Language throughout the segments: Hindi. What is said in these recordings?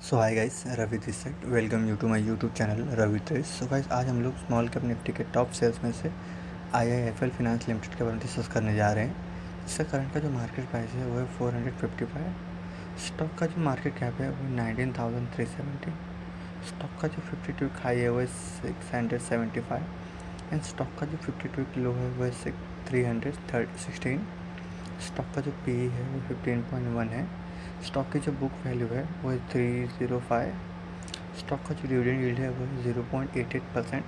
So hi guys, Ravi this side. Welcome you to my YouTube channel Ravi trace. So guys, आज हम लोग स्मॉल कैप निफ्टी के टॉप सेल्स में से IIFL फाइनेंस लिमिटेड के बारे में डिस्कस करने जा रहे हैं। इसका करंट का जो मार्केट प्राइस है वो है 455। स्टॉक का जो मार्केट कैप है वो 19,370। स्टॉक का जो 52 वीक हाई है वो है 675 एंड स्टॉक का जो 52 वीक लो है वो है 316। स्टॉक का जो पी है वो 15.1 है। स्टॉक की जो बुक वैल्यू है वो है 305। स्टॉक का जो डिविडेंड यील्ड है वो है 0.88%।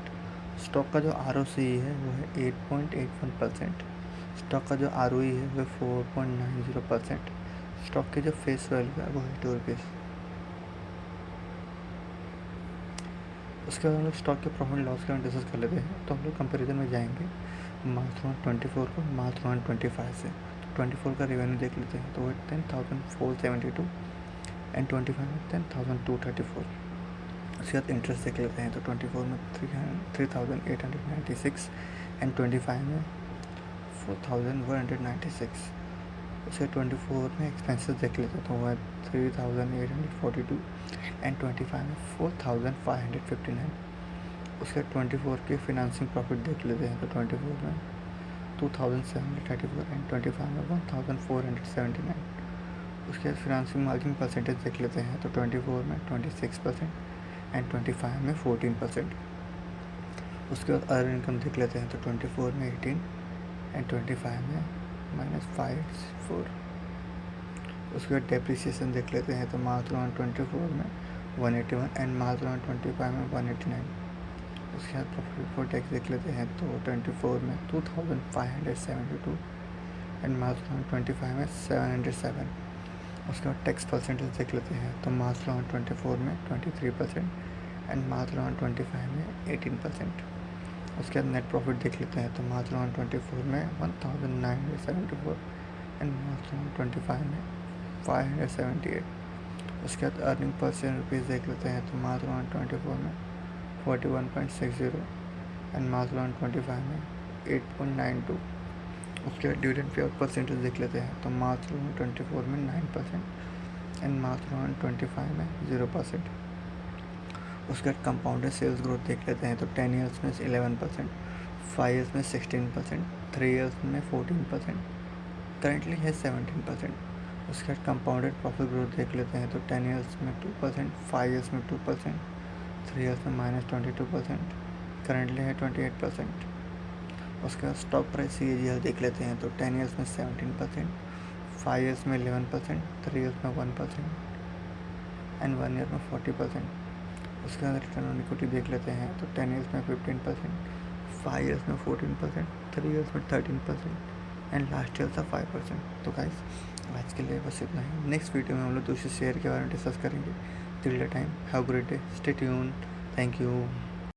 स्टॉक का जो ROCE है वो है 8.81%। स्टॉक का जो ROE है वो है 4.90%। स्टॉक की जो फेस वैल्यू है वो है ₹2। उसके बाद हम लोग स्टॉक के प्रॉफिट लॉस के डिस्कस कर लेते हैं। तो हम लोग कंपेरिजन में जाएंगे मार्च 24 को मार्च 25 से। तो 24 का रेवेन्यू देख लेते हैं तो वो 10,472 एंड 25 में 10,234। उसके बाद इंटरेस्ट देख लेते हैं तो 24 में 3,896 एंड 25 में 4,196। उसके 24 में एक्सपेंसेस देख लेते हैं तो वह 3,842 एंड 25 में 4,559। उसके 24 की फिनेंसिंग प्रॉफिट देख लेते हैं तो 24 में 2,734 एंड 25 में 1,479। उसके बाद फिनेंसिंग मार्जिन परसेंटेज देख लेते हैं तो 24 में 26% एंड 25 में 14%। उसके बाद अर्न इनकम देख लेते हैं तो 24 में 18 एंड 25 में -54। उसके बाद डेप्रिसिएशन देख लेते हैं तो मार्च 24 में 181 एंड मार्च 25 में 189। उसके बाद प्रॉफिट बिफोर टैक्स देख लेते हैं तो 24 में 2,572 एंड मार्च 25 में 707। उसके बाद टैक्स परसेंटेज देख लेते हैं तो मार्च 24 में 23% एंड मार्च 25 में 18%। उसके बाद नेट प्रॉफिट देख लेते हैं तो मार्च 24 में 1,974 एंड मार्च 25 में 578। उसके बाद अर्निंग पर शेयर रुपीज़ देख लेते हैं तो मार्च 24 में 41.60 एंड मार्च 25 में 8.92। उसके बाद डिविडेंड पे आउट परसेंटेज देख लेते हैं तो मार्च 24 में 9% एंड मार्च 25 में 0%। उसके बाद कंपाउंडेड सेल्स ग्रोथ देख लेते हैं तो 10 ईयर्स में 11%, 5 ईयर्स में 16%, 3 ईयर्स में 14%, करेंटली है 17%। उसके बाद कंपाउंडेड प्रॉफिट ग्रोथ देख लेते हैं तो 10 ईयर्स में 2%, 5 ईयर्स में 2%, 3 ईयर्स में -22%, करेंटली है 28%। उसके बाद स्टॉक प्राइस CAGR देख लेते हैं तो 10 ईयर्स में 17%, 5 ईयर्स में 11%, 3 ईयर्स में 1% एंड 1 ईयर में 40%। उसके बाद रिटर्न ऑन इक्विटी देख लेते हैं तो 10 ईयर्स में 15%, 5 ईयर्स में 14%, 3 ईयर्स में 13% एंड लास्ट ईयर था 5%। तो गाइस, आज के लिए बस इतना ही। नेक्स्ट वीडियो में हम लोग दूसरे शेयर के बारे में डिस्कस करेंगे। Till the time, have great day, stay tuned, thank you.